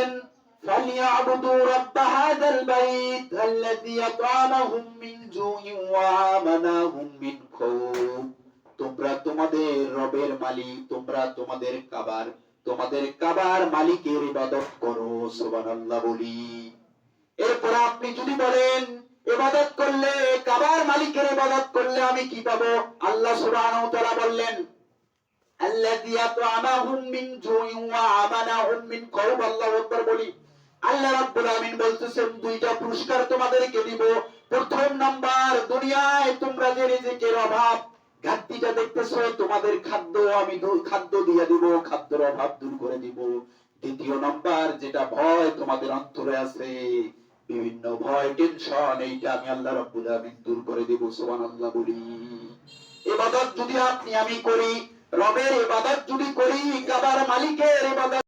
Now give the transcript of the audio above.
বলেন ফালিয়াবুদু রাব্ব হাযাল বাইত আল্লাযী আত'আমাহুম মিন জুইন ওয়া আমানাহুম মিন খাউফ। তোমরা তোমাদের রবের মালিক, তোমরা তোমাদের কাবার মালিকের ইবাদত করো। সুবহানাল্লাহ বলি। এরপর আপনি যদি বলেন ইবাদত করলে, কাবার মালিকের ইবাদত করলে আমি কি পাবো? আল্লাহ সুবহানাহু ওয়া তাআলা বললেন আল্লাযী আত'আমাহুম মিন জুইন ওয়া আমানাহুম মিন খাউফ। আল্লাহু আকবার বলি। আল্লাহ রাব্বুল আমিন বলতেছেন দুইটা পুরস্কার তোমাদেরকে দিব। প্রথম নাম্বার, দুনিয়ায় তোমরা যে রিজিকের অভাব ঘাটতিটা দেখতেছো, তোমাদের খাদ্য দিয়ে দিব, খাদ্যের অভাব দূর করে দিব। দ্বিতীয় নাম্বার, যেটা ভয় তোমাদের অন্তরে আছে, বিভিন্ন ভয় টেনশন, এইটা আমি আল্লাহ রাব্বুল আমিন দূর করে দিব। সুবহানাল্লাহ বলি। ইবাদত যদি আপনি আমি করি, রবের ইবাদত যদি করি, কাবার মালিকের ইবাদত